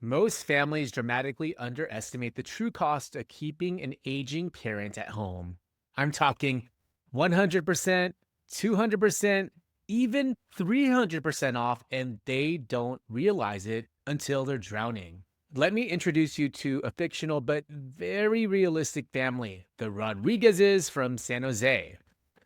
Most families dramatically underestimate the true cost of keeping an aging parent at home. I'm talking 100%, 200%, even 300% off, and they don't realize it until they're drowning. Let me introduce you to a fictional but very realistic family, the Rodriguezes from San Jose.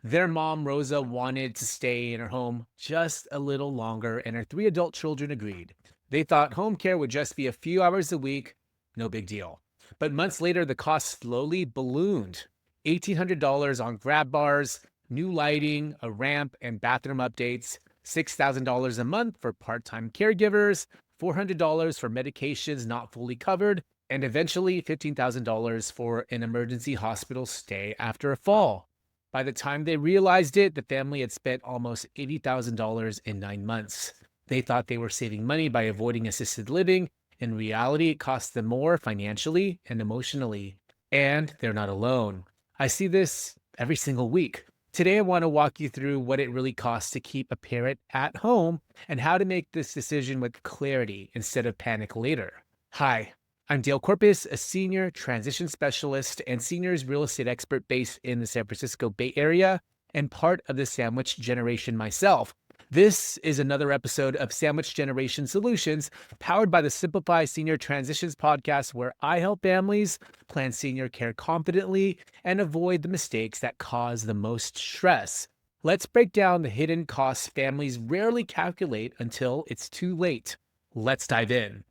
Their mom, Rosa, wanted to stay in her home just a little longer, and her three adult children agreed. They thought home care would just be a few hours a week, no big deal. But months later, the cost slowly ballooned. $1,800 on grab bars, new lighting, a ramp, and bathroom updates, $6,000 a month for part time caregivers, $400 for medications not fully covered, and eventually $15,000 for an emergency hospital stay after a fall. By the time they realized it, the family had spent almost $80,000 in 9 months. They thought they were saving money by avoiding assisted living. In reality, it cost them more financially and emotionally. And they're not alone. I see this every single week. Today, I want to walk you through what it really costs to keep a parent at home and how to make this decision with clarity instead of panic later. Hi, I'm Dale Corpus, a senior transition specialist and seniors real estate expert based in the San Francisco Bay Area and part of the sandwich generation myself. This is another episode of Sandwich Generation Solutions, powered by the Simplify Senior Transitions podcast, where I help families plan senior care confidently and avoid the mistakes that cause the most stress. Let's break down the hidden costs families rarely calculate until it's too late. Let's dive in.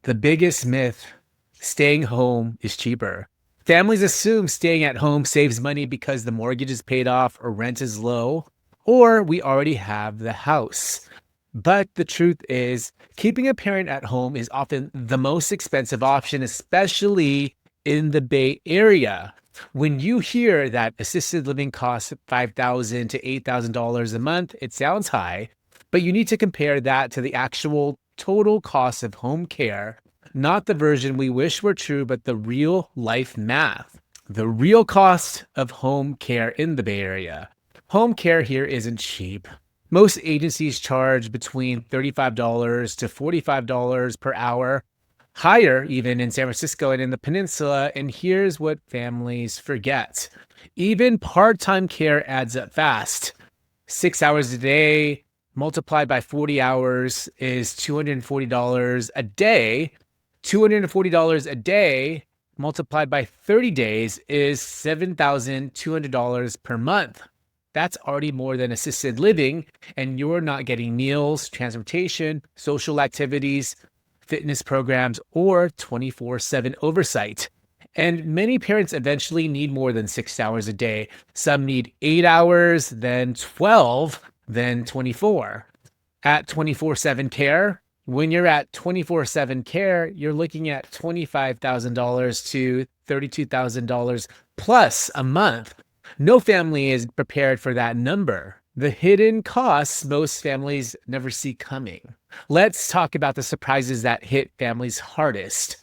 The biggest myth: staying home is cheaper. Families assume staying at home saves money because the mortgage is paid off or rent is low, or we already have the house. But the truth is, keeping a parent at home is often the most expensive option, especially in the Bay Area. When you hear that assisted living costs $5,000 to $8,000 a month, it sounds high, but you need to compare that to the actual total cost of home care, not the version we wish were true, but the real life math. The real cost of home care in the Bay Area. Home care here isn't cheap. Most agencies charge between $35 to $45 per hour, higher even in San Francisco and in the peninsula. And here's what families forget: even part-time care adds up fast. 6 hours a day multiplied by 40 hours is $240 a day. $240 a day multiplied by 30 days is $7,200 per month. That's already more than assisted living, and you're not getting meals, transportation, social activities, fitness programs, or 24/7 oversight. And many parents eventually need more than 6 hours a day. Some need 8 hours, then 12, then 24. At 24/7 care, when you're at 24/7 care, you're looking at $25,000 to $32,000 plus a month. No family is prepared for that number. The hidden costs most families never see coming. Let's talk about the surprises that hit families hardest.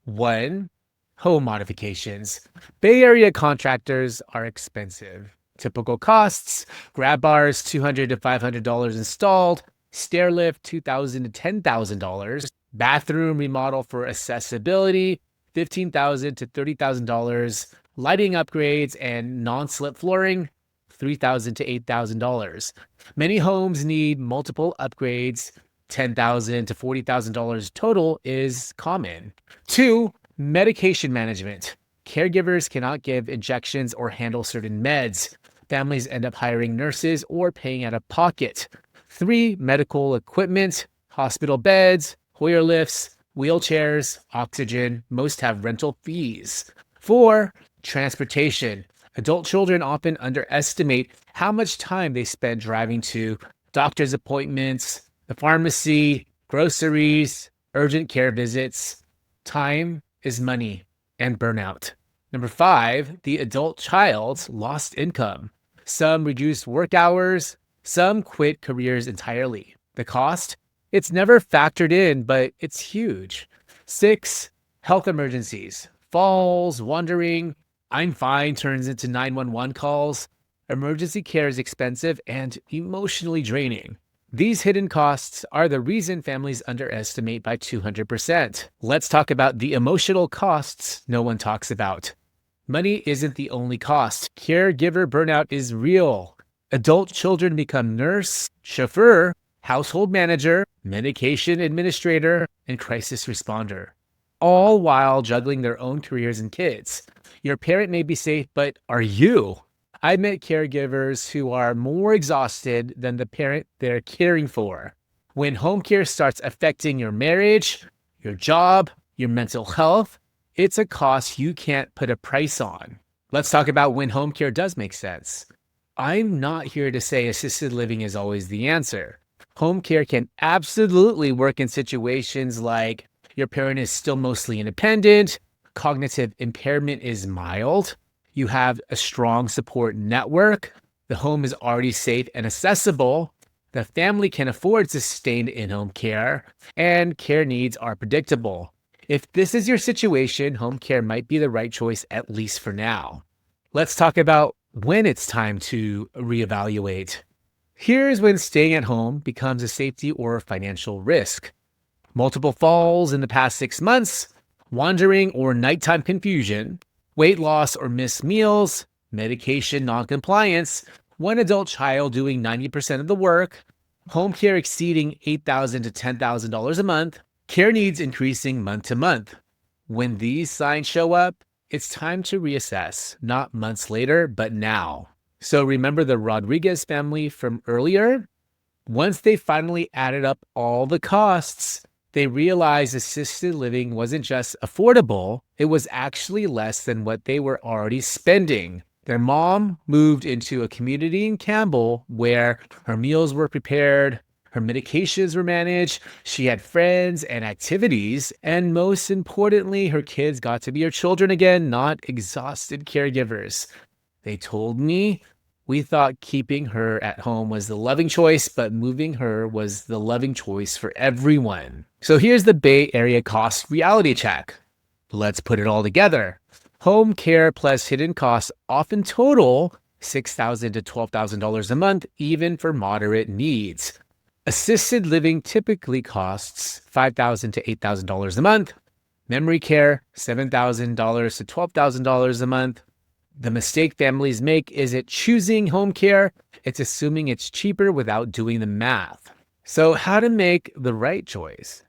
1, home modifications. Bay Area contractors are expensive. Typical costs: grab bars, $200 to $500 installed, stair lift, $2,000 to $10,000, bathroom remodel for accessibility, $15,000 to $30,000, lighting upgrades and non-slip flooring, $3,000 to $8,000. Many homes need multiple upgrades. $10,000 to $40,000 total is common. 2, medication management. Caregivers cannot give injections or handle certain meds. Families end up hiring nurses or paying out of pocket. 3, medical equipment, hospital beds, Hoyer lifts, wheelchairs, oxygen. Most have rental fees. 4, transportation. Adult children often underestimate how much time they spend driving to doctor's appointments, the pharmacy, groceries, urgent care visits. Time is money and burnout. Number 5, the adult child's lost income. Some reduce work hours, some quit careers entirely. The cost? It's never factored in, but it's huge. 6, health emergencies. Falls, wandering, I'm fine turns into 911 calls. Emergency care is expensive and emotionally draining. These hidden costs are the reason families underestimate by 200%. Let's talk about the emotional costs no one talks about. Money isn't the only cost. Caregiver burnout is real. Adult children become nurse, chauffeur, household manager, medication administrator, and crisis responder, all while juggling their own careers and kids. Your parent may be safe, but are you? I've met caregivers who are more exhausted than the parent they're caring for. When home care starts affecting your marriage, your job, your mental health, it's a cost you can't put a price on. Let's talk about when home care does make sense. I'm not here to say assisted living is always the answer. Home care can absolutely work in situations like your parent is still mostly independent, cognitive impairment is mild, you have a strong support network, the home is already safe and accessible, the family can afford sustained in-home care, and care needs are predictable. If this is your situation, home care might be the right choice, at least for now. Let's talk about when it's time to reevaluate. Here's when staying at home becomes a safety or financial risk. Multiple falls in the past 6 months, wandering or nighttime confusion, weight loss or missed meals, medication noncompliance, one adult child doing 90% of the work, home care exceeding $8,000 to $10,000 a month, care needs increasing month to month. When these signs show up, it's time to reassess, not months later, but now. So remember the Rodriguez family from earlier? Once they finally added up all the costs, they realized assisted living wasn't just affordable, it was actually less than what they were already spending. Their mom moved into a community in Campbell where her meals were prepared, her medications were managed, she had friends and activities, and most importantly, her kids got to be her children again, not exhausted caregivers. They told me, we thought keeping her at home was the loving choice, but moving her was the loving choice for everyone. So here's the Bay Area cost reality check. Let's put it all together. Home care plus hidden costs often total $6,000 to $12,000 a month, even for moderate needs. Assisted living typically costs $5,000 to $8,000 a month. Memory care, $7,000 to $12,000 a month. The mistake families make isn't choosing home care, it's assuming it's cheaper without doing the math. So how to make the right choice?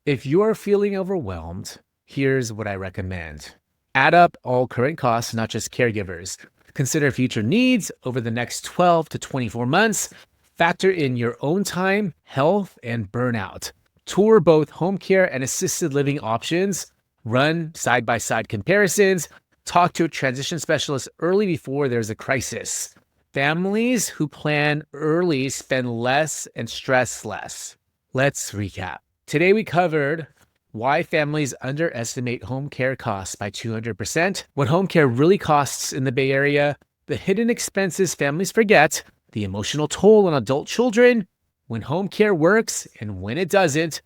If you're feeling overwhelmed, here's what I recommend. Add up all current costs, not just caregivers. Consider future needs over the next 12 to 24 months. Factor in your own time, health, and burnout. Tour both home care and assisted living options. Run side-by-side comparisons. Talk to a transition specialist early before there's a crisis. Families who plan early spend less and stress less. Let's recap. Today we covered why families underestimate home care costs by 200%, what home care really costs in the Bay Area, the hidden expenses families forget, the emotional toll on adult children, when home care works and when it doesn't,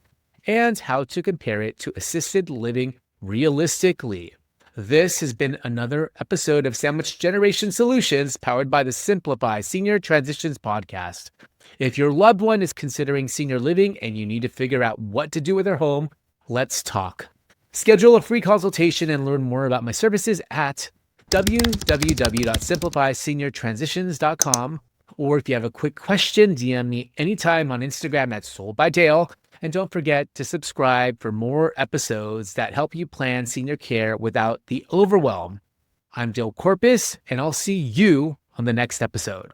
and how to compare it to assisted living realistically. This has been another episode of Sandwich Generation Solutions powered by the Simplify Senior Transitions podcast. If your loved one is considering senior living and you need to figure out what to do with their home, let's talk. Schedule a free consultation and learn more about my services at www.simplifyseniortransitions.com. Or if you have a quick question, DM me anytime on Instagram at Sold by Dale. And don't forget to subscribe for more episodes that help you plan senior care without the overwhelm. I'm Dale Corpus, and I'll see you on the next episode.